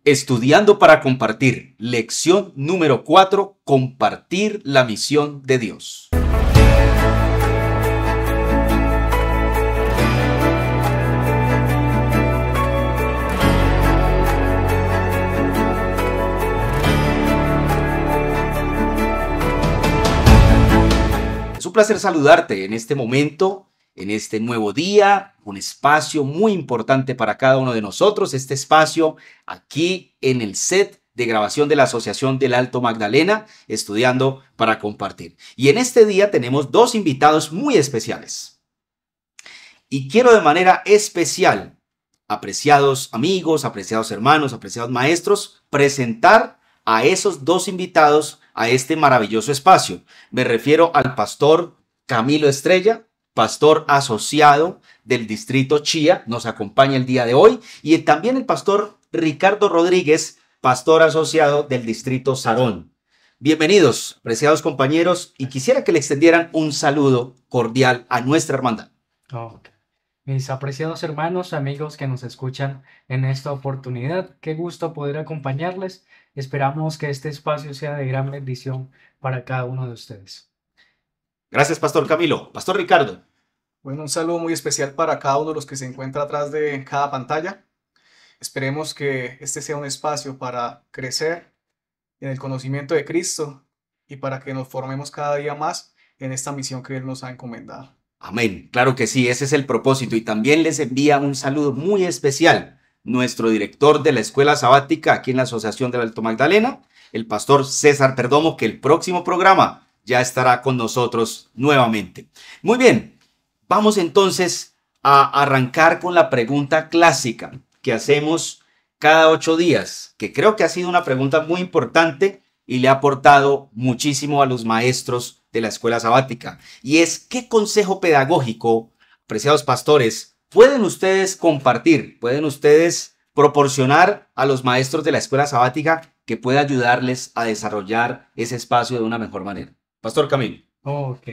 Estudiando para compartir, lección número 4, compartir la misión de Dios. Es un placer saludarte en este momento, en este nuevo día, un espacio muy importante para cada uno de nosotros, este espacio aquí en el set de grabación de la Asociación del Alto Magdalena, estudiando para compartir. Y en este día tenemos dos invitados muy especiales. Y quiero de manera especial, apreciados amigos, apreciados hermanos, apreciados maestros, presentar a esos dos invitados a este maravilloso espacio. Me refiero al pastor Camilo Estrella, pastor asociado del distrito Chía, nos acompaña el día de hoy, y también el pastor Ricardo Rodríguez, pastor asociado del distrito Sarón. Bienvenidos, apreciados compañeros, y quisiera que le extendieran un saludo cordial a nuestra hermandad. Okay. Mis apreciados hermanos, amigos que nos escuchan en esta oportunidad, qué gusto poder acompañarles. Esperamos que este espacio sea de gran bendición para cada uno de ustedes. Gracias, pastor Camilo. Pastor Ricardo. Bueno, un saludo muy especial para cada uno de los que se encuentra atrás de cada pantalla. Esperemos que este sea un espacio para crecer en el conocimiento de Cristo y para que nos formemos cada día más en esta misión que Él nos ha encomendado. Amén. Claro que sí, ese es el propósito. Y también les envía un saludo muy especial nuestro director de la Escuela Sabática aquí en la Asociación del Alto Magdalena, el pastor César Perdomo, que el próximo programa ya estará con nosotros nuevamente. Muy bien, vamos entonces a arrancar con la pregunta clásica que hacemos cada 8 días, que creo que ha sido una pregunta muy importante y le ha aportado muchísimo a los maestros de la Escuela Sabática. Y es, ¿qué consejo pedagógico, apreciados pastores, pueden ustedes compartir, pueden ustedes proporcionar a los maestros de la Escuela Sabática que pueda ayudarles a desarrollar ese espacio de una mejor manera? Pastor Camilo. Ok.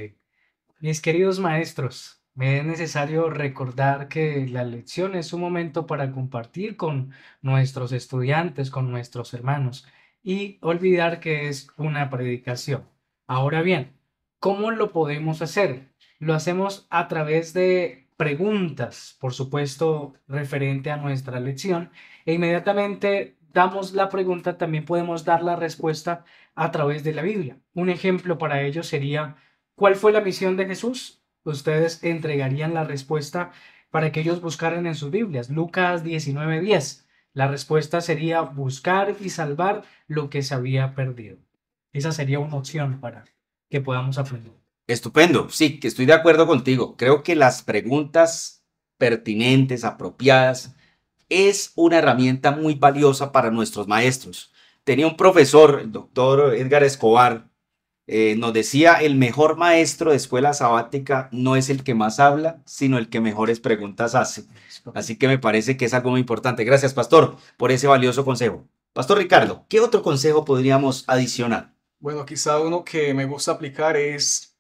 Mis queridos maestros, me es necesario recordar que la lección es un momento para compartir con nuestros estudiantes, con nuestros hermanos, y olvidar que es una predicación. Ahora bien, ¿cómo lo podemos hacer? Lo hacemos a través de preguntas, por supuesto, referente a nuestra lección, e inmediatamente damos la pregunta, también podemos dar la respuesta a través de la Biblia. Un ejemplo para ello sería, ¿cuál fue la misión de Jesús? Ustedes entregarían la respuesta para que ellos buscaran en sus Biblias. Lucas 19:10. La respuesta sería buscar y salvar lo que se había perdido. Esa sería una opción para que podamos aprender. Estupendo, sí, que estoy de acuerdo contigo. Creo que las preguntas pertinentes, apropiadas, es una herramienta muy valiosa para nuestros maestros. Tenía un profesor, el doctor Edgar Escobar, nos decía, el mejor maestro de escuela sabática no es el que más habla, sino el que mejores preguntas hace. Así que me parece que es algo muy importante. Gracias, pastor, por ese valioso consejo. Pastor Ricardo, ¿qué otro consejo podríamos adicionar? Bueno, quizá uno que me gusta aplicar es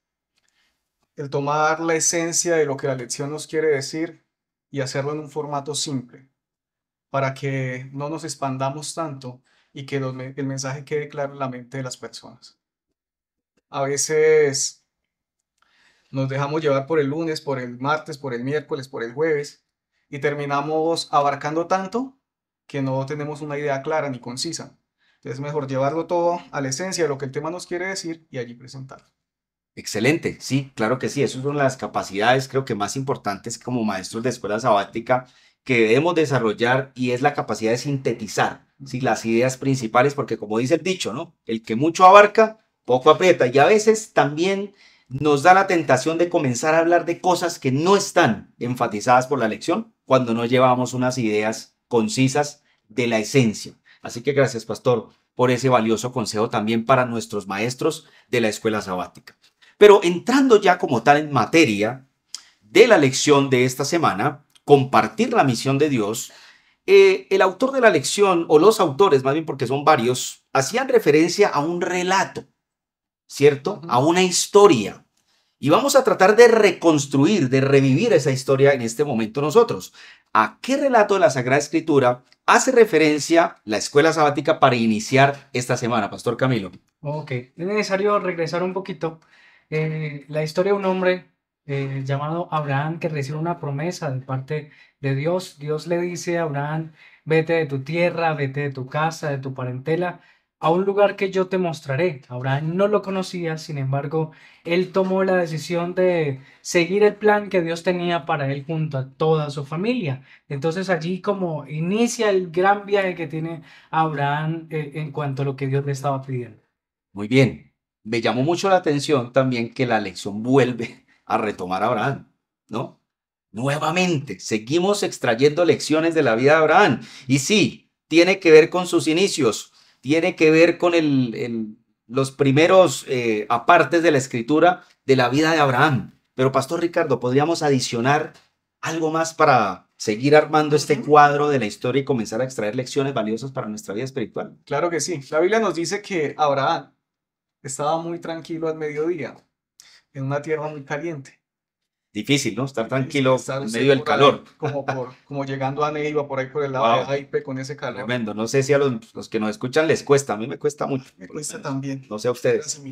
el tomar la esencia de lo que la lección nos quiere decir y hacerlo en un formato simple, para que no nos expandamos tanto y que el mensaje quede claro en la mente de las personas. A veces nos dejamos llevar por el lunes, por el martes, por el miércoles, por el jueves y terminamos abarcando tanto que no tenemos una idea clara ni concisa. Entonces es mejor llevarlo todo a la esencia de lo que el tema nos quiere decir y allí presentarlo. Excelente, sí, claro que sí. Eso es una de las capacidades, creo que más importantes como maestros de escuela sabática que debemos desarrollar, y es la capacidad de sintetizar, ¿sí?, las ideas principales, porque como dice el dicho, ¿no? El que mucho abarca, poco aprieta. Y a veces también nos da la tentación de comenzar a hablar de cosas que no están enfatizadas por la lección cuando no llevamos unas ideas concisas de la esencia. Así que gracias, pastor, por ese valioso consejo también para nuestros maestros de la escuela sabática. Pero entrando ya como tal en materia de la lección de esta semana, compartir la misión de Dios, el autor de la lección, o los autores más bien porque son varios, hacían referencia a un relato, ¿cierto? A una historia. Y vamos a tratar de reconstruir, de revivir esa historia en este momento nosotros. ¿A qué relato de la Sagrada Escritura hace referencia la escuela sabática para iniciar esta semana, Pastor Camilo? Ok, es necesario regresar un poquito. La historia de un hombre llamado Abraham que recibe una promesa de parte de Dios. Dios le dice a Abraham, vete de tu tierra, vete de tu casa, de tu parentela, a un lugar que yo te mostraré. Abraham no lo conocía, sin embargo, él tomó la decisión de seguir el plan que Dios tenía para él junto a toda su familia. Entonces allí como inicia el gran viaje que tiene Abraham en cuanto a lo que Dios le estaba pidiendo. Muy bien. Me llamó mucho la atención también que la lección vuelve a retomar a Abraham, ¿no? Nuevamente, seguimos extrayendo lecciones de la vida de Abraham. Y sí, tiene que ver con sus inicios, tiene que ver con los primeros apartes de la escritura de la vida de Abraham. Pero, Pastor Ricardo, ¿podríamos adicionar algo más para seguir armando este cuadro de la historia y comenzar a extraer lecciones valiosas para nuestra vida espiritual? Claro que sí. La Biblia nos dice que Abraham estaba muy tranquilo al mediodía, en una tierra muy caliente. Difícil, ¿no? Estar Difícil tranquilo estar en usted medio del por ahí, calor. como llegando a Neiva, por ahí por el lado Wow, de Jaipe, con ese calor. tremendo. No sé si a los que nos escuchan les cuesta. A mí me cuesta mucho. Me por lo cuesta menos. también. No sé a ustedes.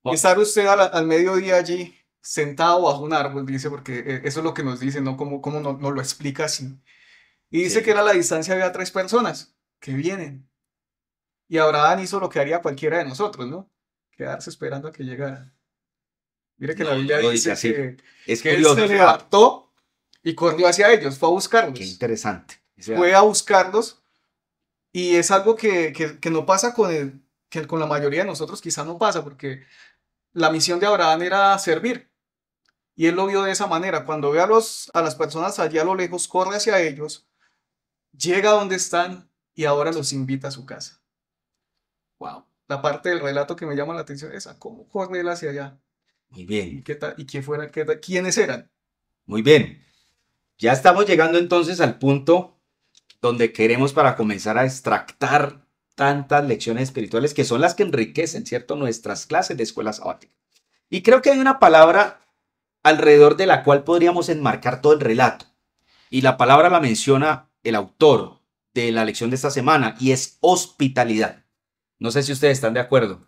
Y estar usted al mediodía allí, sentado bajo un árbol, dice, porque eso es lo que nos dice, ¿no? Como nos lo explica así. Y dice que Sí, a la distancia había 3 personas que vienen. Y Abraham hizo lo que haría cualquiera de nosotros, ¿no? Quedarse esperando a que llegara. Mire que la Biblia no lo dice dice así. Es que él curioso. se levantó y corrió hacia ellos, fue a Qué buscarlos. interesante. O sea, Fue a buscarlos y es algo que no pasa que con la mayoría de nosotros, quizás no pasa, porque la misión de Abraham era servir. Y él lo vio de esa manera. Cuando ve a las personas allí a lo lejos, corre hacia ellos, llega a donde están y ahora los invita a su casa. wow. La parte del relato que me llama la atención es esa, cómo corre él hacia allá. Muy ¿Y bien. qué tal? ¿Y quiénes eran? Muy bien. Ya estamos llegando entonces al punto donde queremos para comenzar a extractar tantas lecciones espirituales que son las que enriquecen, ¿cierto? Nuestras clases de escuela sabática. Y creo que hay una palabra alrededor de la cual podríamos enmarcar todo el relato. Y la palabra la menciona el autor de la lección de esta semana y es hospitalidad. No sé si ustedes están de acuerdo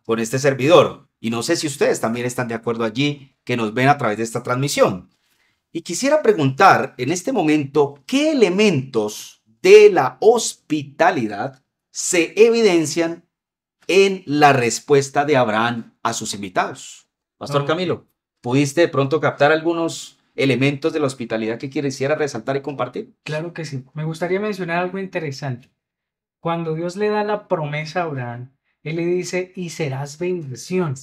con este servidor y no sé si ustedes también están de acuerdo allí que nos ven a través de esta transmisión. Y quisiera preguntar en este momento qué elementos de la hospitalidad se evidencian en la respuesta de Abraham a sus invitados. Pastor Ok. Camilo, ¿pudiste de pronto captar algunos elementos de la hospitalidad que quisiera resaltar y compartir? Claro que sí. Me gustaría mencionar algo interesante. Cuando Dios le da la promesa a Abraham, Él le dice, y serás bendición.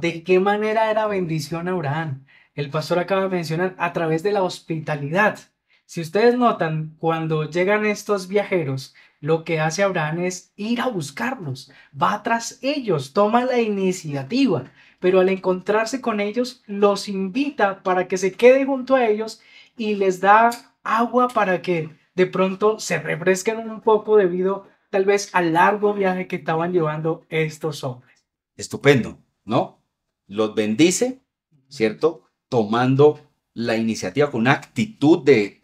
¿De qué manera era bendición a Abraham? El pastor acaba de mencionar a través de la hospitalidad. Si ustedes notan, cuando llegan estos viajeros, lo que hace Abraham es ir a buscarlos, va tras ellos, toma la iniciativa, pero al encontrarse con ellos, los invita para que se quede junto a ellos y les da agua para que de pronto se refresquen un poco debido tal vez al largo viaje que estaban llevando estos hombres. Estupendo, ¿no? Los bendice, ¿cierto? Tomando la iniciativa con una actitud de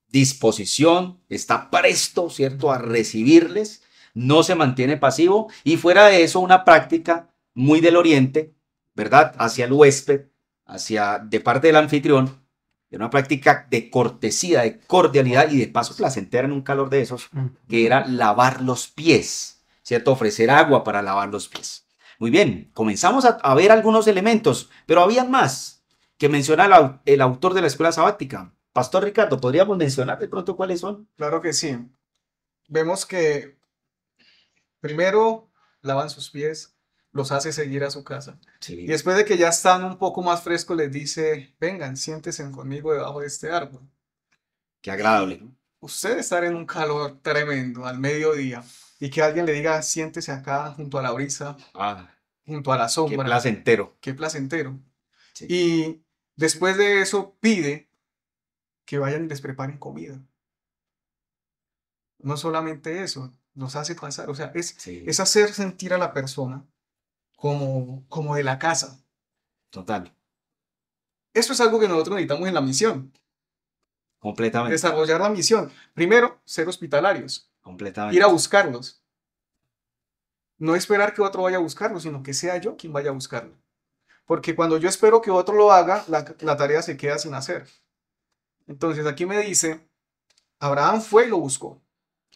disposición, está presto, ¿cierto? A recibirles, no se mantiene pasivo y fuera de eso una práctica muy del oriente, ¿verdad? Hacia el huésped, de parte del anfitrión, de una práctica de cortesía, de cordialidad y de paso placentera en un calor de esos, que era lavar los pies, ¿cierto? Ofrecer agua para lavar los pies. Muy bien, comenzamos a ver algunos elementos, pero habían más que menciona el autor de la escuela sabática. Pastor Ricardo, ¿podríamos mencionar de pronto cuáles son? Claro que sí. Vemos que primero lavan sus pies, los hace seguir a su casa. Y Sí, después de que ya están un poco más frescos, les dice, vengan, siéntense conmigo debajo de este árbol. qué agradable, ¿no? Usted estar en un calor tremendo al mediodía y que alguien le diga, siéntese acá junto a la brisa, Ah, junto a la qué sombra, placentero. qué placentero. Sí. Y después de eso pide que vayan y les preparen comida. No solamente eso, nos hace pasar, o sea, Sí. es hacer sentir a la persona como de la casa. Total, Eso es algo que nosotros necesitamos en la misión, completamente, desarrollar la misión. Primero, ser hospitalarios, ir completamente. a buscarlos. No esperar que otro vaya a buscarlo, sino que sea yo quien vaya a buscarlo. Porque cuando yo espero que otro lo haga, la tarea se queda sin hacer. Entonces aquí me dice, Abraham fue y lo buscó.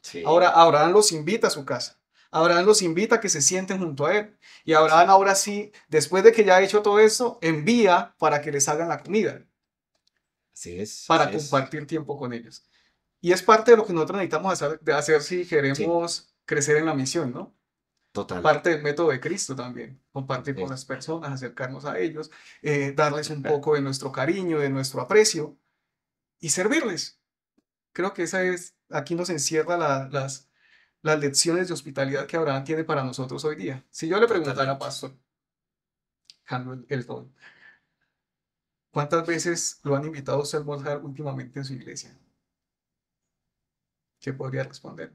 Sí, Ahora Abraham los invita a su casa. Abraham los invita a que se sienten junto a él. Y Abraham ahora sí, después de que ya ha hecho todo eso, envía para que les hagan la comida, así es, para así es. compartir tiempo con ellos. Y es parte de lo que nosotros necesitamos hacer si Sí, queremos crecer en la misión, ¿no? total. Parte del método de Cristo también, compartir con Sí. las personas, acercarnos a ellos, darles un poco de nuestro cariño, de nuestro aprecio y servirles. Creo que aquí nos encierra las lecciones de hospitalidad que Abraham tiene para nosotros hoy día. Si yo le preguntara, Totalmente. Pastor, dejando el todo, ¿cuántas veces lo han invitado a usted a almorzar últimamente en su iglesia? ¿Qué podría responder?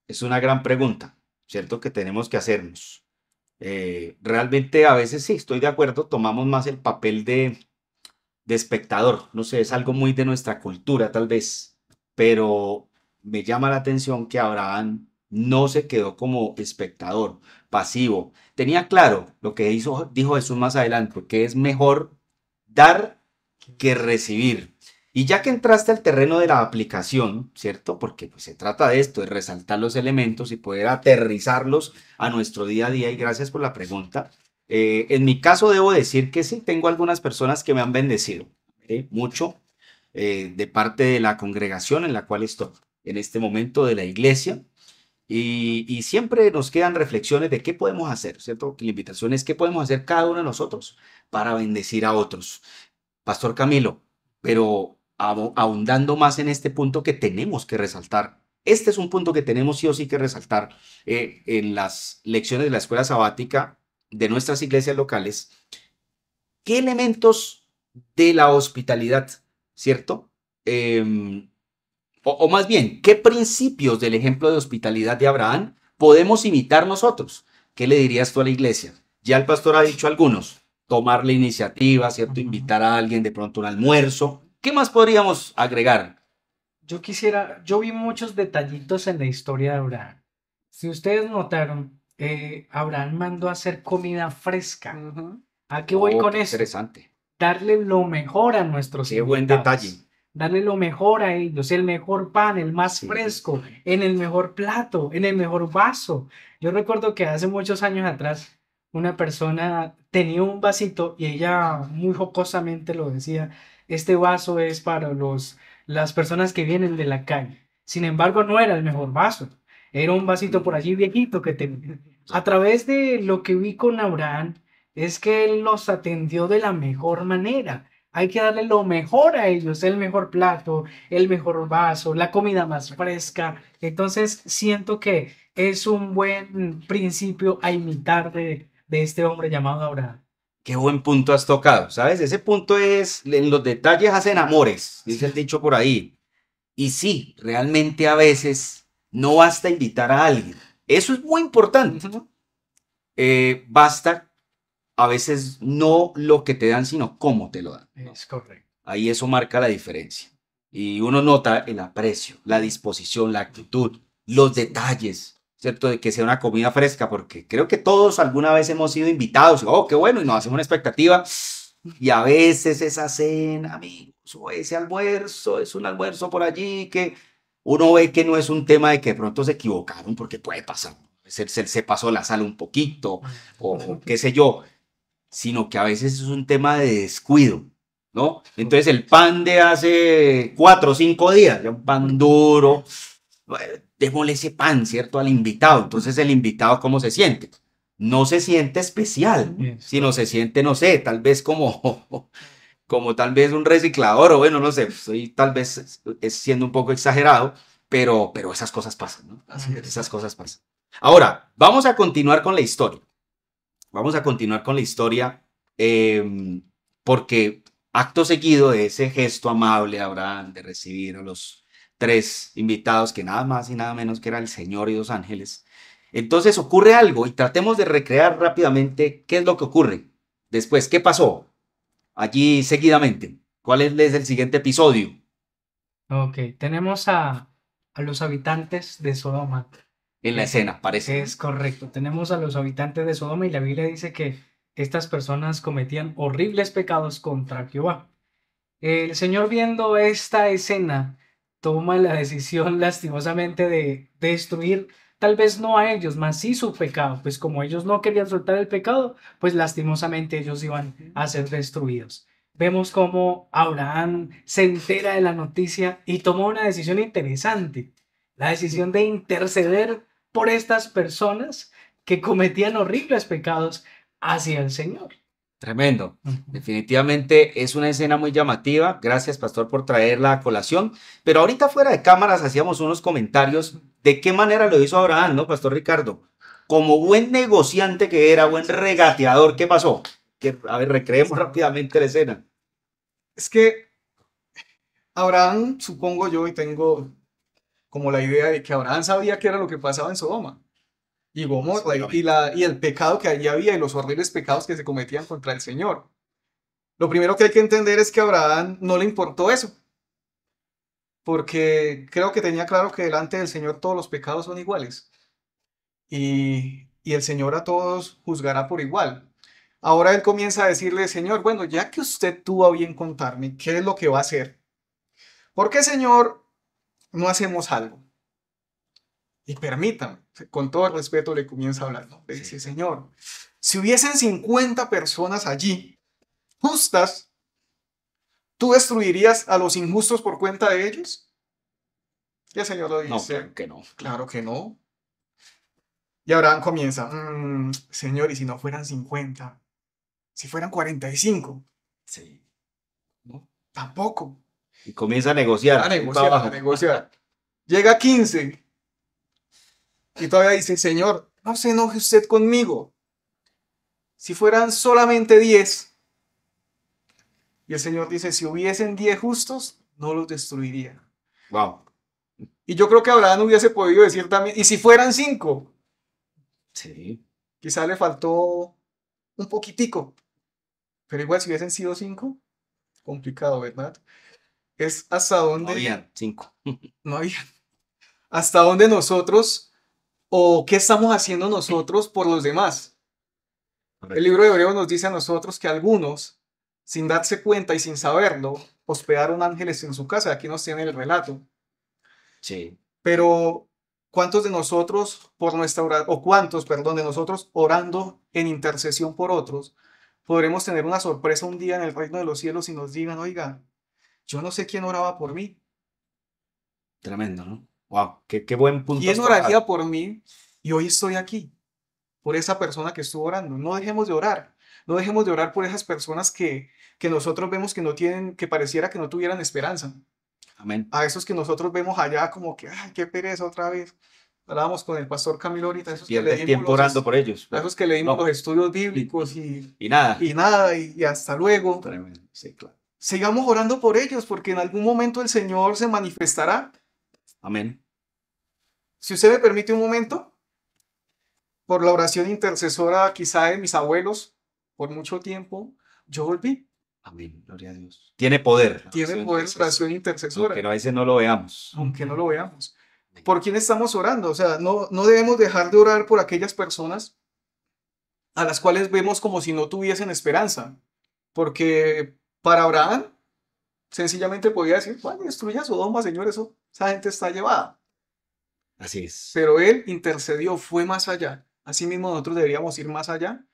Es una gran pregunta, ¿cierto? Que tenemos que hacernos. Realmente a veces sí, estoy de acuerdo, tomamos más el papel de espectador. No sé, es algo muy de nuestra cultura tal vez, pero me llama la atención que Abraham no se quedó como espectador, pasivo. Tenía claro lo que dijo Jesús más adelante, que es mejor dar que recibir. Y ya que entraste al terreno de la aplicación, ¿cierto? Porque pues, se trata de esto, de resaltar los elementos y poder aterrizarlos a nuestro día a día. Y gracias por la pregunta. En mi caso debo decir que sí, tengo algunas personas que me han bendecido, mucho, de parte de la congregación en la cual estoy, en este momento de la iglesia. Y siempre nos quedan reflexiones de qué podemos hacer, ¿cierto? Que la invitación es qué podemos hacer cada uno de nosotros para bendecir a otros. Pastor Camilo, pero ahondando más en este punto que tenemos que resaltar. Este es un punto que tenemos sí o sí que resaltar en las lecciones de la escuela sabática de nuestras iglesias locales. ¿Qué elementos de la hospitalidad, cierto? O más bien, ¿qué principios del ejemplo de hospitalidad de Abraham podemos imitar nosotros? ¿Qué le dirías tú a la iglesia? Ya el pastor ha dicho algunos, tomar la iniciativa, ¿cierto? Invitar a alguien de pronto a un almuerzo. ¿Qué más podríamos agregar? Yo vi muchos detallitos en la historia de Abraham. Si ustedes notaron, Abraham mandó a hacer comida fresca. Ujú. ¿A qué voy Oh, con qué esto? interesante. Darle lo mejor a nuestros Qué buen detalle. invitados. Darle lo mejor a ellos, el mejor pan, el más Sí. fresco, en el mejor plato, en el mejor vaso. Yo recuerdo que hace muchos años atrás una persona tenía un vasito y ella muy jocosamente lo decía, este vaso es para las personas que vienen de la calle. Sin embargo, no era el mejor vaso. Era un vasito por allí viejito que tenía. A través de lo que vi con Abraham, es que él los atendió de la mejor manera. Hay que darle lo mejor a ellos, el mejor plato, el mejor vaso, la comida más fresca. Entonces siento que es un buen principio a imitar de este hombre llamado Abraham. Qué buen punto has tocado, ¿sabes? Ese punto es, en los detalles hacen amores, dice el dicho por ahí. Y sí, realmente a veces no basta invitar a alguien. Eso es muy importante. Ujú. Basta a veces no lo que te dan, sino cómo te lo dan. Es correcto. Ahí eso marca la diferencia. Y uno nota el aprecio, la disposición, la actitud, los detalles, ¿cierto? De que sea una comida fresca, porque creo que todos alguna vez hemos sido invitados, oh, qué bueno, y nos hacemos una expectativa. Y a veces esa cena, amigos, o ese almuerzo, es un almuerzo por allí que uno ve que no es un tema de que de pronto se equivocaron, porque puede pasar. Se pasó la sal un poquito, o qué sé yo, sino que a veces es un tema de descuido, ¿no? Entonces el pan de hace 4 o 5 días, ya un pan duro, bueno, démosle ese pan, ¿cierto? Al invitado. Entonces el invitado, ¿cómo se siente? No se siente especial, sino se siente, no sé, tal vez como tal vez un reciclador, o bueno, no sé, estoy tal vez es siendo un poco exagerado, pero esas cosas pasan, ¿no? Así es. Esas cosas pasan. Ahora, vamos a continuar con la historia. Vamos a continuar con la historia porque acto seguido de ese gesto amable de Abraham de recibir a los 3 invitados, que nada más y nada menos que era el Señor y 2 ángeles, entonces ocurre algo y tratemos de recrear rápidamente qué es lo que ocurre. Después, ¿qué pasó allí seguidamente? ¿Cuál es el siguiente episodio Ok, tenemos a los habitantes de Sodoma. en la escena? Parece. Es correcto, tenemos a los habitantes de Sodoma y la Biblia dice que estas personas cometían horribles pecados contra Jehová. El Señor, viendo esta escena, toma la decisión lastimosamente de destruir, tal vez no a ellos, mas sí su pecado, pues como ellos no querían soltar el pecado, pues lastimosamente ellos iban a ser destruidos. Vemos cómo Abraham se entera de la noticia y tomó una decisión interesante, la decisión de interceder por estas personas que cometían horribles pecados hacia el Señor. Tremendo. Definitivamente es una escena muy llamativa. Gracias, pastor, por traerla a colación. Pero ahorita fuera de cámaras hacíamos unos comentarios de qué manera lo hizo Abraham, ¿no, pastor Ricardo? Como buen negociante que era, buen regateador, ¿qué pasó? A ver, recreemos rápidamente la escena. Es que Abraham, supongo yo, y tengo como la idea de que Abraham sabía qué era lo que pasaba en Sodoma y Gomorra y el pecado que allí había y los horribles pecados que se cometían contra el Señor. Lo primero que hay que entender es que a Abraham no le importó eso, porque creo que tenía claro que delante del Señor todos los pecados son iguales y el Señor a todos juzgará por igual. Ahora él comienza a decirle, Señor, bueno, ya que usted tuvo a bien contarme, ¿qué es lo que va a hacer? ¿Por qué, Señor, no hacemos algo? Y permítame, con todo el respeto le comienza a hablar, ¿no? Le dice, Señor, si hubiesen 50 personas allí, justas, ¿tú destruirías a los injustos por cuenta de ellos? Y el Señor lo No, dice, claro que no. claro que no. Y Abraham comienza, Señor, ¿y si no fueran 50? Si fueran 45, Sí. ¿no? Tampoco. Y comienza a negociar. A negociar, a negociar. Llega a 15 y todavía dice, Señor, no se enoje usted conmigo. Si fueran solamente 10. Y el Señor dice, si hubiesen 10 justos, no los destruiría. Wow. Y yo creo que Abraham hubiese podido decir también, y si fueran 5, Sí. quizá le faltó un poquitico. Pero igual si hubiesen sido 5, complicado, ¿verdad? Es hasta No dónde... habían 5. No había. Hasta dónde nosotros, o qué estamos haciendo nosotros por los demás. El libro de Hebreos nos dice a nosotros que algunos, sin darse cuenta y sin saberlo, hospedaron ángeles en su casa. Aquí nos tiene el relato. Sí. Pero, ¿cuántos de nosotros, por nuestra o cuántos, perdón, de nosotros orando en intercesión por otros, podremos tener una sorpresa un día en el reino de los cielos y nos digan, oiga, yo no sé quién oraba por mí? Tremendo, ¿no? Wow. Qué buen punto. ¿Quién oraría por mí? Y hoy estoy aquí, por esa persona que estuvo orando. No dejemos de orar. No dejemos de orar por esas personas que nosotros vemos que no tienen, que pareciera que no tuvieran esperanza. Amén. A esos que nosotros vemos allá como que, ay, qué pereza otra vez. Hablábamos con el pastor Camilo ahorita, esos que Pierde leímos tiempo orando por ellos. a esos que leímos No. los estudios bíblicos Y nada. y hasta luego. Tremendo. Sí, claro. Sigamos orando por ellos porque en algún momento el Señor se manifestará. Amén. Si usted me permite un momento, por la oración intercesora quizá de mis abuelos, por mucho tiempo, yo volví. Amén. Gloria a Dios. Tiene poder. Tiene poder la oración intercesora. Pero a veces no lo veamos. Aunque no lo veamos. ¿Por quién estamos orando? O sea, no debemos dejar de orar por aquellas personas a las cuales vemos como si no tuviesen esperanza. Porque para Abraham, sencillamente podía decir, vaya, destruya Sodoma, Señor, esa gente está llevada. Así es. Pero él intercedió, fue más allá. Asimismo, nosotros deberíamos ir más allá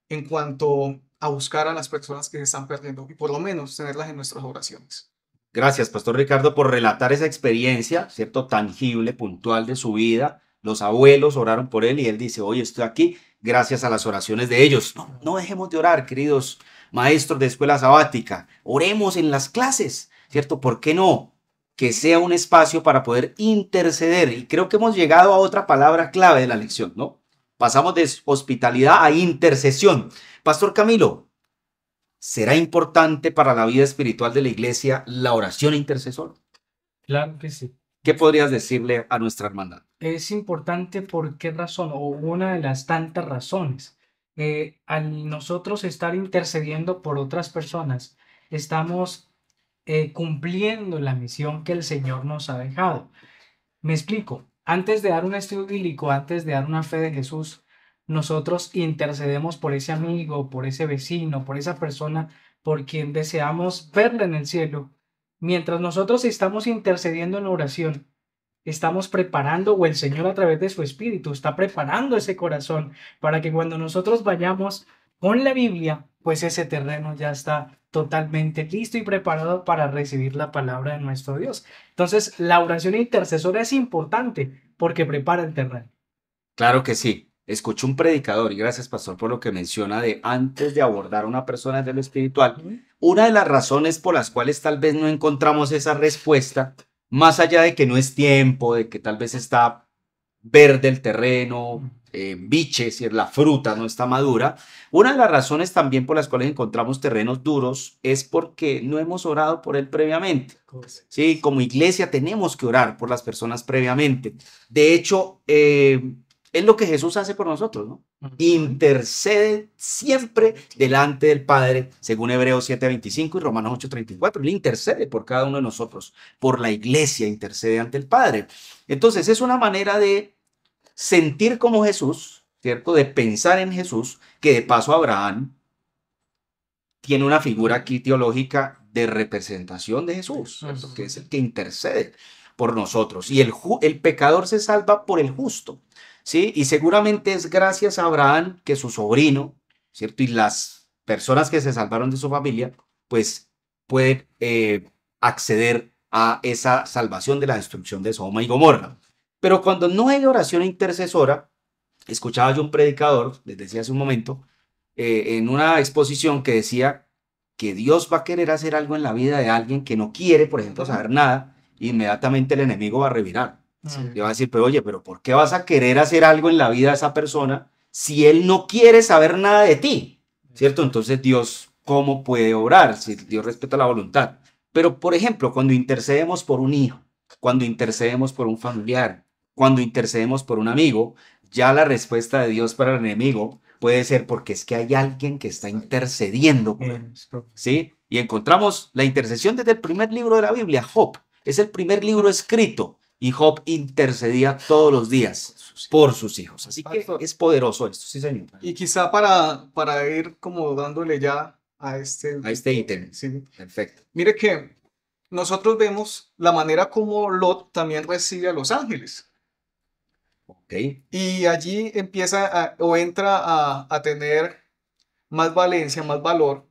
en cuanto a buscar a las personas que se están perdiendo y por lo menos tenerlas en nuestras oraciones. Gracias, Pastor Ricardo, por relatar esa experiencia, ¿cierto? Tangible, puntual de su vida. Los abuelos oraron por él y él dice, hoy estoy aquí gracias a las oraciones de ellos. No dejemos de orar, queridos maestros de escuela sabática. Oremos en las clases, ¿cierto? ¿Por qué no? Que sea un espacio para poder interceder. Y creo que hemos llegado a otra palabra clave de la lección, ¿no? Pasamos de hospitalidad a intercesión. Pastor Camilo, ¿será importante para la vida espiritual de la iglesia la oración intercesora? Claro que sí. ¿Qué podrías decirle a nuestra hermandad? Es importante por qué razón, o una de las tantas razones. Al nosotros estar intercediendo por otras personas, estamos cumpliendo la misión que el Señor nos ha dejado. Me explico. Antes de dar un estudio bíblico, antes de dar una fe de Jesús, nosotros intercedemos por ese amigo, por ese vecino, por esa persona por quien deseamos verla en el cielo. Mientras nosotros estamos intercediendo en oración, estamos preparando, o el Señor a través de su Espíritu está preparando ese corazón para que cuando nosotros vayamos con la Biblia, pues ese terreno ya está totalmente listo y preparado para recibir la palabra de nuestro Dios. Entonces, la oración intercesora es importante porque prepara el terreno. Claro que sí. Escuché un predicador, y gracias, pastor, por lo que menciona de antes de abordar a una persona desde lo espiritual. Una de las razones por las cuales tal vez no encontramos esa respuesta, más allá de que no es tiempo, de que tal vez está verde el terreno, biche, es decir, la fruta no está madura. Una de las razones también por las cuales encontramos terrenos duros es porque no hemos orado por él previamente. Sí, como iglesia tenemos que orar por las personas previamente. De hecho, es lo que Jesús hace por nosotros, ¿no? Intercede siempre delante del Padre, según Hebreos 7:25 y Romanos 8:34. Él intercede por cada uno de nosotros, por la iglesia intercede ante el Padre. Entonces es una manera de sentir como Jesús, ¿cierto? De pensar en Jesús, que de paso Abraham tiene una figura aquí teológica de representación de Jesús, ¿cierto? Que es el que intercede por nosotros. Y el pecador se salva por el justo, ¿sí? Y seguramente es gracias a Abraham que su sobrino, ¿cierto? Y las personas que se salvaron de su familia, pues pueden acceder a esa salvación de la destrucción de Sodoma y Gomorra. Pero cuando no hay oración intercesora, escuchaba yo un predicador, les decía hace un momento, en una exposición que decía que Dios va a querer hacer algo en la vida de alguien que no quiere, por ejemplo, saber nada, inmediatamente el enemigo va a revirar. Le va a decir, pero oye, pero ¿por qué vas a querer hacer algo en la vida de esa persona si él no quiere saber nada de ti? ¿Cierto? Entonces Dios, ¿cómo puede obrar si Dios respeta la voluntad? Pero, por ejemplo, cuando intercedemos por un hijo, cuando intercedemos por un familiar, cuando intercedemos por un amigo, ya la respuesta de Dios para el enemigo puede ser porque es que hay alguien que está intercediendo por él, ¿sí? Y encontramos la intercesión desde el primer libro de la Biblia, Job. Es el primer libro escrito y Job intercedía todos los días por sus hijos. Así que es poderoso esto, sí, señor. Y quizá para ir como dándole ya a este ítem. Sí. Perfecto. Mire que nosotros vemos la manera como Lot también recibe a los ángeles. Ok. Y allí empieza o entra a tener más valencia, más valor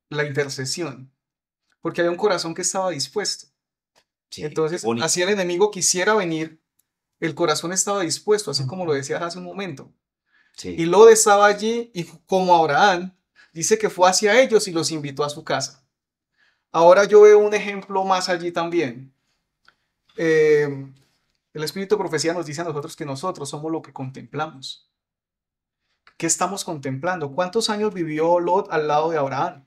la intercesión. Porque había un corazón que estaba dispuesto. Sí, Entonces, bonito. así el enemigo quisiera venir, el corazón estaba dispuesto, así como lo decías hace un momento. Sí. Y Lot estaba allí y como Abraham, dice que fue hacia ellos y los invitó a su casa. Ahora yo veo un ejemplo más allí también. El Espíritu de Profecía nos dice a nosotros que nosotros somos lo que contemplamos. ¿Qué estamos contemplando? ¿Cuántos años vivió Lot al lado de Abraham?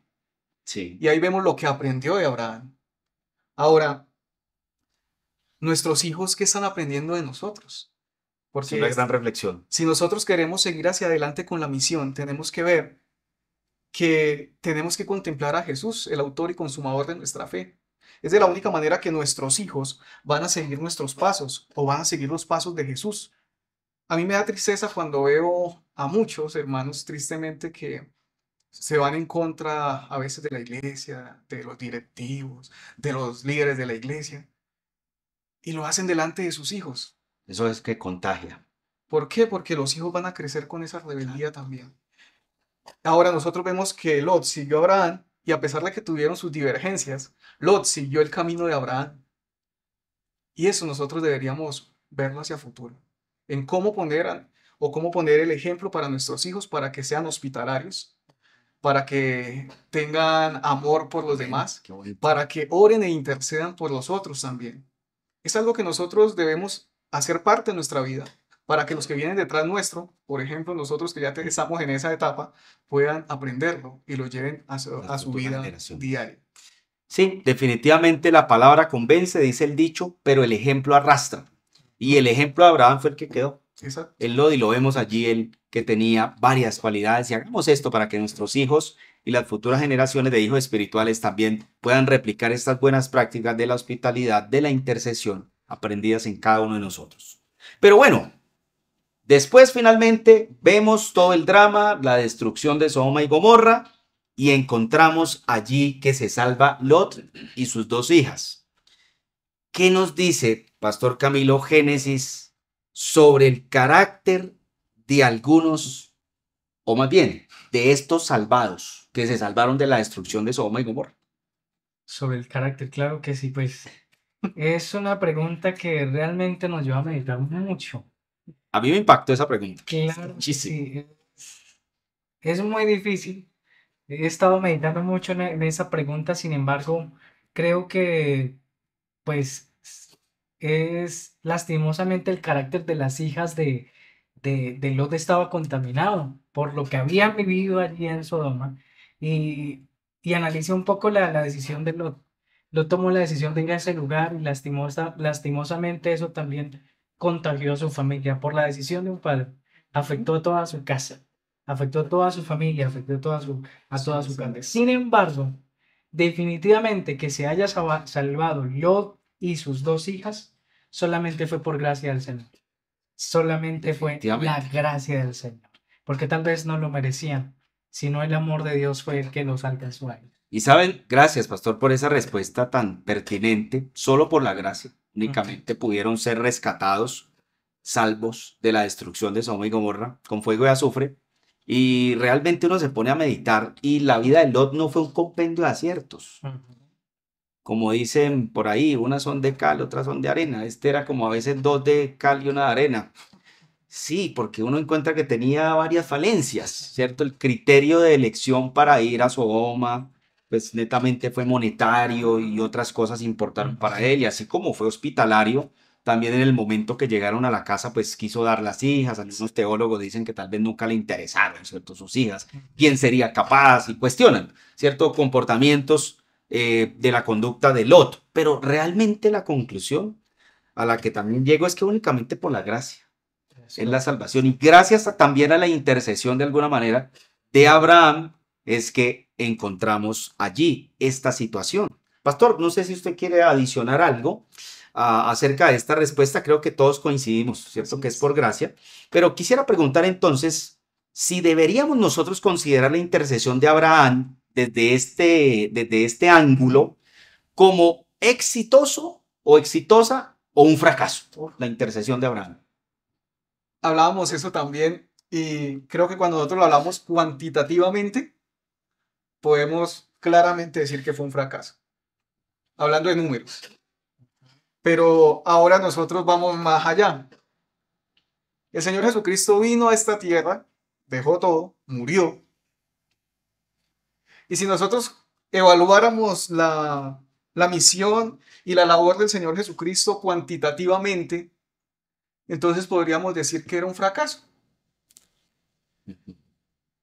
Sí. Y ahí vemos lo que aprendió de Abraham. Ahora, nuestros hijos, ¿qué están aprendiendo de nosotros? Porque es una gran reflexión. Si nosotros queremos seguir hacia adelante con la misión, tenemos que ver que tenemos que contemplar a Jesús, el autor y consumador de nuestra fe. Es de la única manera que nuestros hijos van a seguir nuestros pasos o van a seguir los pasos de Jesús. A mí me da tristeza cuando veo a muchos hermanos, tristemente, que se van en contra a veces de la iglesia, de los directivos, de los líderes de la iglesia, y lo hacen delante de sus hijos. Eso es que contagia. ¿Por qué? Porque los hijos van a crecer con esa rebeldía también. Ahora nosotros vemos que Lot siguió a Abraham y a pesar de que tuvieron sus divergencias, Lot siguió el camino de Abraham. Y eso nosotros deberíamos verlo hacia futuro. En cómo poner el ejemplo para nuestros hijos para que sean hospitalarios, para que tengan amor por los demás, para que oren e intercedan por los otros también. Es algo que nosotros debemos hacer parte de nuestra vida, para que los que vienen detrás nuestro, por ejemplo, nosotros que ya estamos en esa etapa, puedan aprenderlo y lo lleven a su vida diaria. Sí, definitivamente la palabra convence, dice el dicho, pero el ejemplo arrastra. Y el ejemplo de Abraham fue el que quedó. Exacto. Y lo vemos allí, él que tenía varias cualidades y hagamos esto para que nuestros hijos y las futuras generaciones de hijos espirituales también puedan replicar estas buenas prácticas de la hospitalidad, de la intercesión, aprendidas en cada uno de nosotros. Pero bueno, después finalmente vemos todo el drama, la destrucción de Sodoma y Gomorra y encontramos allí que se salva Lot y sus dos hijas. ¿Qué nos dice, Pastor Camilo, Génesis sobre el carácter de algunos, o más bien, de estos salvados que se salvaron de la destrucción de Sodoma y Gomorra? Sobre el carácter, claro que sí, pues es una pregunta que realmente nos lleva a meditar mucho. A mí me impactó esa pregunta. Claro, Muchísimo. sí, es muy difícil. He estado meditando mucho en esa pregunta, sin embargo, creo que pues es lastimosamente el carácter de las hijas de Lot estaba contaminado por lo que habían vivido allí en Sodoma y analicé un poco la decisión de Lot. Lot tomó la decisión de ir a ese lugar y lastimosamente eso también contagió a su familia por la decisión de un padre. Afectó a toda su casa, afectó a toda su familia, afectó a toda su casa. Sin embargo, definitivamente que se haya salvado Lot y sus dos hijas, solamente fue por gracia del Señor. Solamente fue la gracia del Señor. Porque tal vez no lo merecían, sino el amor de Dios fue el que los alcanzó a ellos. Y saben, gracias, pastor, por esa respuesta tan pertinente. Solo por la gracia únicamente pudieron ser rescatados, salvos de la destrucción de Sodoma y Gomorra con fuego y azufre. Y realmente uno se pone a meditar y la vida de Lot no fue un compendio de aciertos. Como dicen por ahí, unas son de cal, otras son de arena. Este era como a veces dos de cal y una de arena. Sí, porque uno encuentra que tenía varias falencias, ¿cierto? El criterio de elección para ir a Sodoma, pues netamente fue monetario y otras cosas importaron para él. Y así como fue hospitalario, también en el momento que llegaron a la casa, pues quiso dar las hijas. Algunos teólogos dicen que tal vez nunca le interesaron, ¿cierto? Sus hijas. ¿Quién sería capaz? Y cuestionan, ¿cierto? Comportamientos de la conducta de Lot. Pero realmente la conclusión a la que también llego es que únicamente por la gracia es la salvación. Y gracias también a la intercesión de alguna manera de Abraham es que encontramos allí esta situación. Pastor, no sé si usted quiere adicionar algo acerca de esta respuesta. Creo que todos coincidimos, ¿cierto? Que es por gracia. Pero quisiera preguntar entonces si deberíamos nosotros considerar la intercesión de Abraham desde este ángulo como exitoso o exitosa o un fracaso, la intercesión de Abraham. Hablábamos eso también y creo que cuando nosotros lo hablamos cuantitativamente, podemos claramente decir que fue un fracaso, hablando de números. Pero ahora nosotros vamos más allá. El Señor Jesucristo vino a esta tierra, dejó todo, murió. Y si nosotros evaluáramos la misión y la labor del Señor Jesucristo cuantitativamente, entonces podríamos decir que era un fracaso.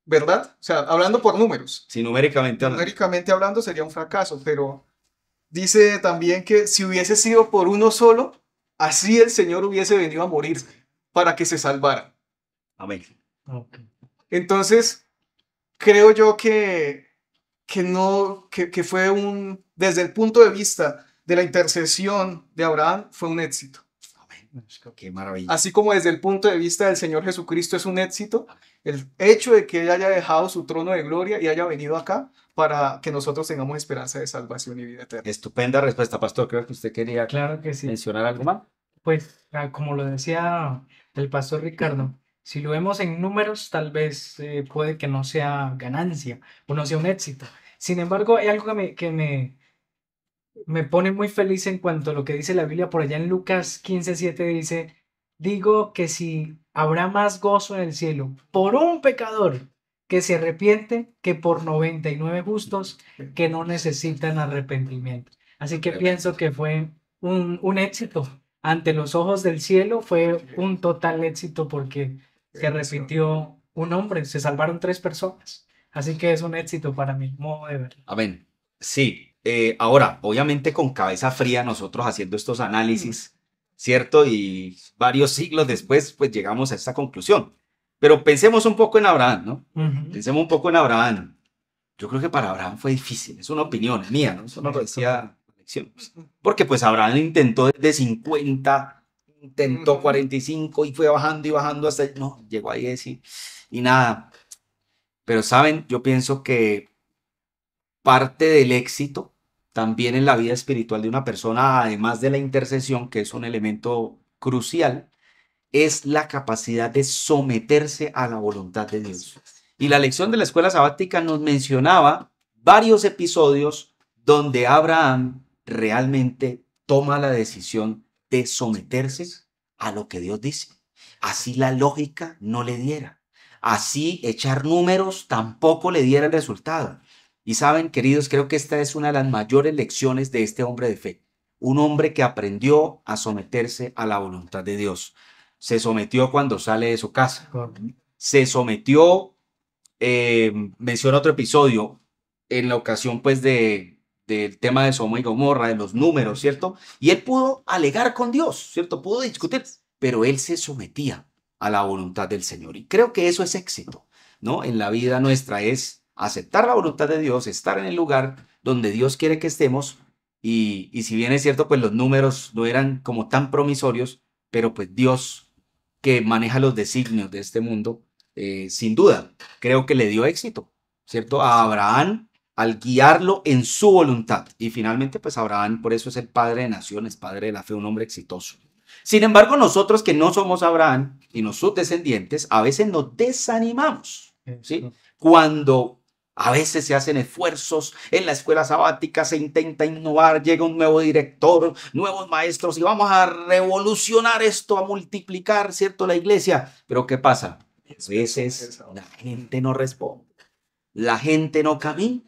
¿Verdad? O sea, hablando por números. Sí, numéricamente hablando. Numéricamente hablando sería un fracaso, pero dice también que si hubiese sido por uno solo, así el Señor hubiese venido a morir para que se salvara. Amén. Okay. Entonces, creo yo que fue desde el punto de vista de la intercesión de Abraham, fue un éxito. Amén. Qué maravilla. Así como desde el punto de vista del Señor Jesucristo es un éxito, el hecho de que Él haya dejado su trono de gloria y haya venido acá para que nosotros tengamos esperanza de salvación y vida eterna. Estupenda respuesta, pastor. Creo que usted quería Claro que sí. mencionar algo más. Pues, como lo decía el pastor Ricardo, si lo vemos en números, tal vez puede que no sea ganancia o no sea un éxito. Sin embargo, hay algo que me pone muy feliz en cuanto a lo que dice la Biblia por allá en Lucas 15:7 dice, digo que si habrá más gozo en el cielo por un pecador que se arrepiente que por 99 justos que no necesitan arrepentimiento. Así que pienso que fue un éxito. Ante los ojos del cielo fue un total éxito porque se arrepintió un hombre, se salvaron 3 personas. Así que es un éxito para mi modo de ver. Amén. Sí. Ahora, obviamente con cabeza fría, nosotros haciendo estos análisis, ¿cierto? Y varios siglos después, pues llegamos a esta conclusión. Pero pensemos un poco en Abraham, ¿no? Ujú. Pensemos un poco en Abraham. Yo creo que para Abraham fue difícil, es una opinión mía, ¿no? Eso no lo decía la lección. Porque pues Abraham intentó desde 50, intentó 45 y fue bajando hasta, no, llegó a 10 y nada. Pero saben, yo pienso que parte del éxito también en la vida espiritual de una persona, además de la intercesión, que es un elemento crucial, es la capacidad de someterse a la voluntad de Dios. Y la lección de la escuela sabática nos mencionaba varios episodios donde Abraham realmente toma la decisión de someterse a lo que Dios dice. Así la lógica no le diera. Así echar números tampoco le diera el resultado. Y saben, queridos, creo que esta es una de las mayores lecciones de este hombre de fe. Un hombre que aprendió a someterse a la voluntad de Dios. Se sometió cuando sale de su casa. Se sometió, menciona otro episodio, en la ocasión pues del tema de Sodoma y Gomorra, de los números, ¿cierto? Y él pudo alegar con Dios, ¿cierto? Pudo discutir, pero él se sometía a la voluntad del Señor. Y creo que eso es éxito, ¿no? En la vida nuestra es aceptar la voluntad de Dios, estar en el lugar donde Dios quiere que estemos. Y si bien es cierto, pues los números no eran como tan promisorios, pero pues Dios que maneja los designios de este mundo, sin duda, creo que le dio éxito, ¿cierto? A Abraham al guiarlo en su voluntad. Y finalmente, pues Abraham, por eso es el padre de naciones, padre de la fe, un hombre exitoso. Sin embargo, nosotros que no somos Abraham y no sus descendientes, a veces nos desanimamos, ¿sí? Cuando a veces se hacen esfuerzos en la escuela sabática, se intenta innovar, llega un nuevo director, nuevos maestros y vamos a revolucionar esto, a multiplicar, ¿cierto? La iglesia. Pero ¿qué pasa? A veces la gente no responde, la gente no camina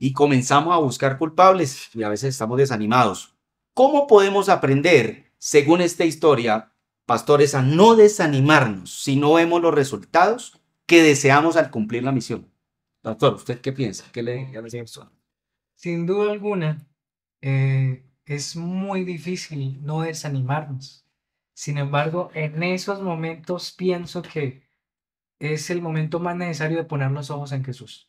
y comenzamos a buscar culpables y a veces estamos desanimados. ¿Cómo podemos aprender, según esta historia, pastores, a no desanimarnos si no vemos los resultados que deseamos al cumplir la misión? Doctor, ¿usted qué piensa? ¿Qué le diría a esa persona? Sin duda alguna, es muy difícil no desanimarnos. Sin embargo, en esos momentos pienso que es el momento más necesario de poner los ojos en Jesús.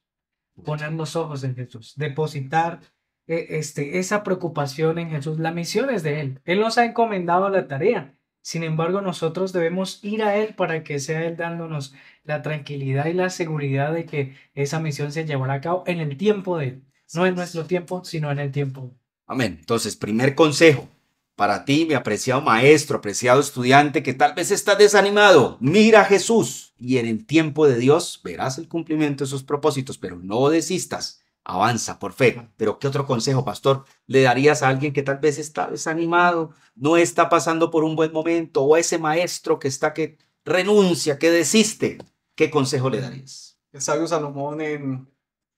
Poner los ojos en Jesús. Depositar esa preocupación en Jesús. La misión es de Él. Él nos ha encomendado la tarea. Sin embargo, nosotros debemos ir a Él para que sea Él dándonos la tranquilidad y la seguridad de que esa misión se llevará a cabo en el tiempo de Él. No en nuestro tiempo, sino en el tiempo. Amén. Entonces, primer consejo para ti, mi apreciado maestro, apreciado estudiante, que tal vez estás desanimado. Mira a Jesús y en el tiempo de Dios verás el cumplimiento de sus propósitos, pero no desistas. Avanza por fe. Pero ¿qué otro consejo, pastor, le darías a alguien que tal vez está desanimado, no está pasando por un buen momento, o a ese maestro que está que renuncia, que desiste? ¿Qué consejo le darías? El sabio Salomón en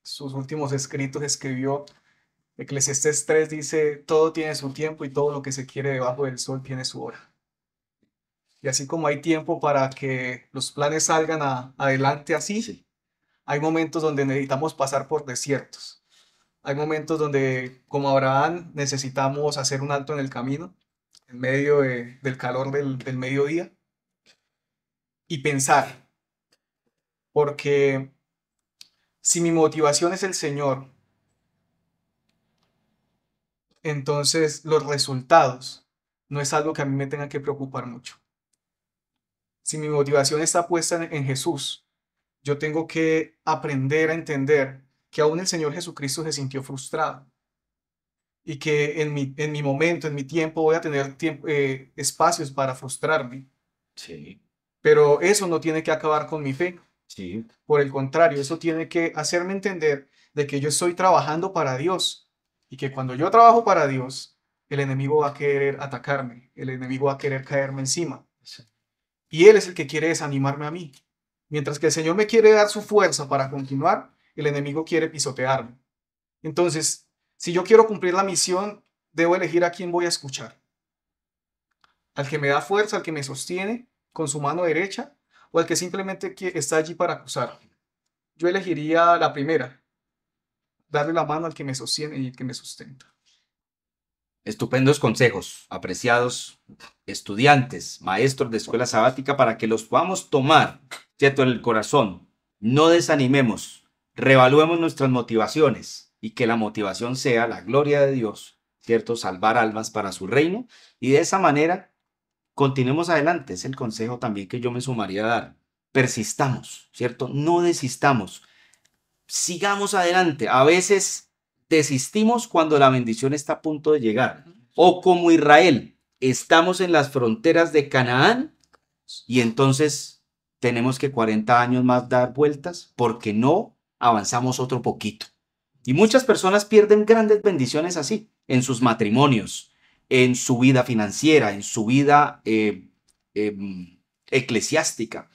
sus últimos escritos escribió, Eclesiastés 3 dice, todo tiene su tiempo y todo lo que se quiere debajo del sol tiene su hora. Y así como hay tiempo para que los planes salgan adelante así, Sí. hay momentos donde necesitamos pasar por desiertos. Hay momentos donde, como Abraham, necesitamos hacer un alto en el camino, en medio del calor del mediodía, y pensar, porque si mi motivación es el Señor, entonces los resultados no es algo que a mí me tenga que preocupar mucho. Si mi motivación está puesta en Jesús, yo tengo que aprender a entender que aún el Señor Jesucristo se sintió frustrado y que en mi momento, en mi tiempo, voy a tener espacios para frustrarme. Sí, Pero eso no tiene que acabar con mi fe. sí. Por el contrario, eso tiene que hacerme entender de que yo estoy trabajando para Dios y que cuando yo trabajo para Dios, el enemigo va a querer atacarme, el enemigo va a querer caerme encima. Y él es el que quiere desanimarme a mí. Mientras que el Señor me quiere dar su fuerza para continuar, el enemigo quiere pisotearme. Entonces, si yo quiero cumplir la misión, debo elegir a quién voy a escuchar. Al que me da fuerza, al que me sostiene con su mano derecha, o al que simplemente está allí para acusarme. Yo elegiría la primera, darle la mano al que me sostiene y el que me sustenta. Estupendos consejos, apreciados estudiantes, maestros de escuela sabática, para que los podamos tomar ¿cierto? En el corazón. No desanimemos, reevaluemos nuestras motivaciones y que la motivación sea la gloria de Dios, ¿cierto? Salvar almas para su reino y de esa manera continuemos adelante. Es el consejo también que yo me sumaría a dar. Persistamos, ¿cierto? No desistamos. Sigamos adelante. A veces desistimos cuando la bendición está a punto de llegar. O como Israel, estamos en las fronteras de Canaán y entonces tenemos que 40 años más dar vueltas porque no avanzamos otro poquito. Y muchas personas pierden grandes bendiciones así, en sus matrimonios, en su vida financiera, en su vida eclesiástica,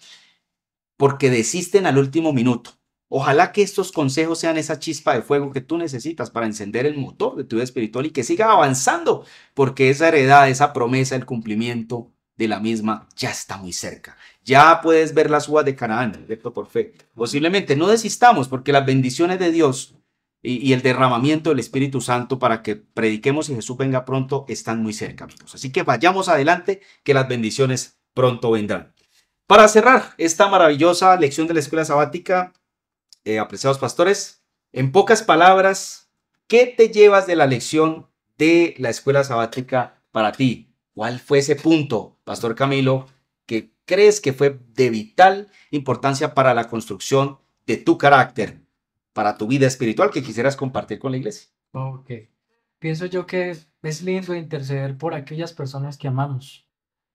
porque desisten al último minuto. Ojalá que estos consejos sean esa chispa de fuego que tú necesitas para encender el motor de tu vida espiritual y que siga avanzando, porque esa heredad, esa promesa, el cumplimiento de la misma ya está muy cerca. Ya puedes ver las uvas de Canaán, ¿cierto? Por fe. Posiblemente no desistamos porque las bendiciones de Dios y el derramamiento del Espíritu Santo para que prediquemos y Jesús venga pronto están muy cerca, amigos. Así que vayamos adelante, que las bendiciones pronto vendrán. Para cerrar esta maravillosa lección de la escuela sabática, apreciados pastores, en pocas palabras, ¿qué te llevas de la lección de la escuela sabática para ti? ¿Cuál fue ese punto, Pastor Camilo, que crees que fue de vital importancia para la construcción de tu carácter, para tu vida espiritual que quisieras compartir con la iglesia? Ok. Pienso yo que es lindo interceder por aquellas personas que amamos,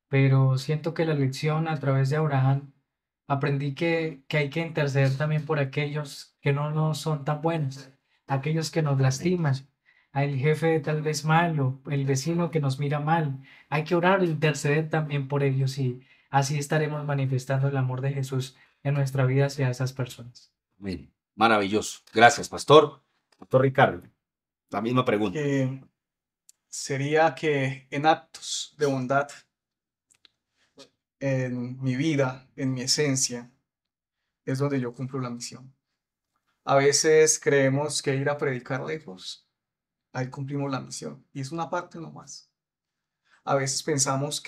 pero siento que la lección a través de Abraham aprendí que hay que interceder también por aquellos que no nos son tan buenos, aquellos que nos lastiman, al jefe tal vez malo, el vecino que nos mira mal. Hay que orar e interceder también por ellos y así estaremos manifestando el amor de Jesús en nuestra vida hacia esas personas. Amén. Maravilloso. Gracias, Pastor. Pastor Ricardo, la misma pregunta. Sería que en actos de bondad, en mi vida, en mi esencia, es donde yo cumplo la misión. A veces creemos que ir a predicar lejos, ahí cumplimos la misión. Y es una parte nomás. A veces pensamos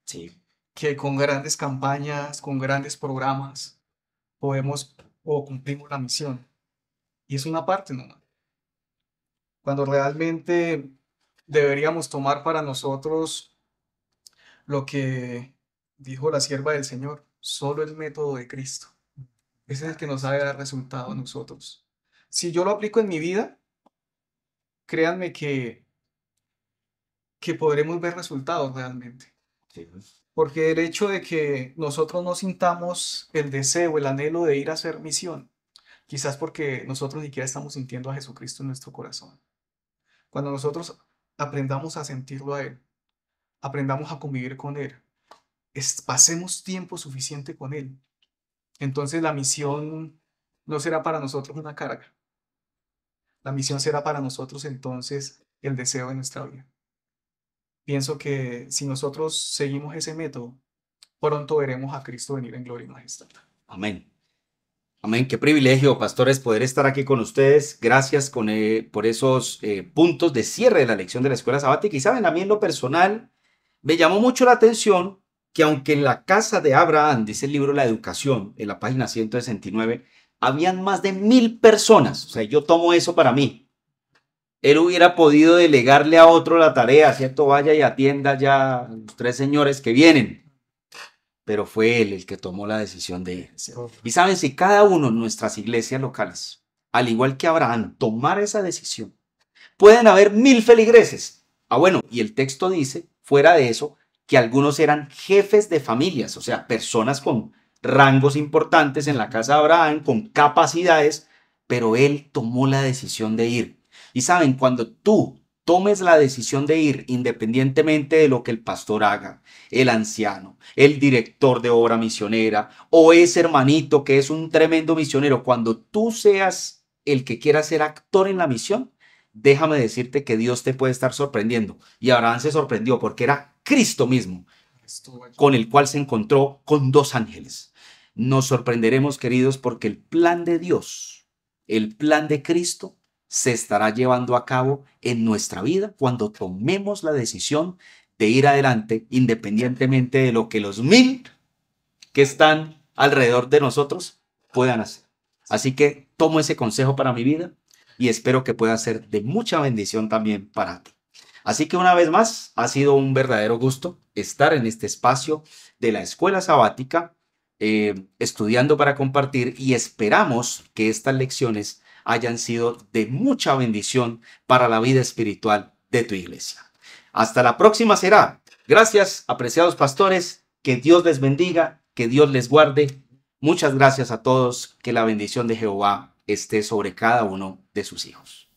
Sí. que con grandes campañas, con grandes programas, podemos o cumplimos la misión. Y es una parte nomás. Cuando realmente deberíamos tomar para nosotros lo que dijo la sierva del Señor, solo el método de Cristo. Ese es el que nos ha de dar resultado a nosotros. Si yo lo aplico en mi vida, créanme que podremos ver resultados realmente. Sí. Porque el hecho de que nosotros no sintamos el deseo, el anhelo de ir a hacer misión, quizás porque nosotros ni siquiera estamos sintiendo a Jesucristo en nuestro corazón. Cuando nosotros aprendamos a sentirlo a Él, aprendamos a convivir con Él, pasemos tiempo suficiente con Él, entonces la misión no será para nosotros una carga. La misión será para nosotros entonces el deseo de nuestra vida. Pienso que si nosotros seguimos ese método, pronto veremos a Cristo venir en gloria y majestad. Amén. Amén. Qué privilegio, pastores, poder estar aquí con ustedes. Gracias por esos puntos de cierre de la lección de la escuela sabática. Y saben, a mí en lo personal me llamó mucho la atención que aunque en la casa de Abraham, dice el libro La Educación, en la página 169, habían más de 1000 personas. O sea, yo tomo eso para mí. Él hubiera podido delegarle a otro la tarea, ¿cierto? Vaya y atienda ya a los 3 señores que vienen. Pero fue él el que tomó la decisión de ir. Y saben, si cada uno en nuestras iglesias locales, al igual que Abraham, tomara esa decisión, pueden haber 1000 feligreses. Ah, bueno, y el texto dice, fuera de eso, que algunos eran jefes de familias, o sea, personas con rangos importantes en la casa de Abraham, con capacidades, pero él tomó la decisión de ir. Y saben, cuando tú tomes la decisión de ir, independientemente de lo que el pastor haga, el anciano, el director de obra misionera o ese hermanito que es un tremendo misionero, cuando tú seas el que quiera ser actor en la misión, déjame decirte que Dios te puede estar sorprendiendo. Y Abraham se sorprendió porque era Cristo mismo con el cual se encontró con 2 ángeles. Nos sorprenderemos, queridos, porque el plan de Dios, el plan de Cristo, se estará llevando a cabo en nuestra vida cuando tomemos la decisión de ir adelante, independientemente de lo que los 1000 que están alrededor de nosotros puedan hacer. Así que tomo ese consejo para mi vida y espero que pueda ser de mucha bendición también para ti. Así que una vez más, ha sido un verdadero gusto estar en este espacio de la escuela sabática, estudiando para compartir, y esperamos que estas lecciones hayan sido de mucha bendición para la vida espiritual de tu iglesia. Hasta la próxima será. Gracias, apreciados pastores. Que Dios les bendiga, que Dios les guarde. Muchas gracias a todos. Que la bendición de Jehová esté sobre cada uno de sus hijos.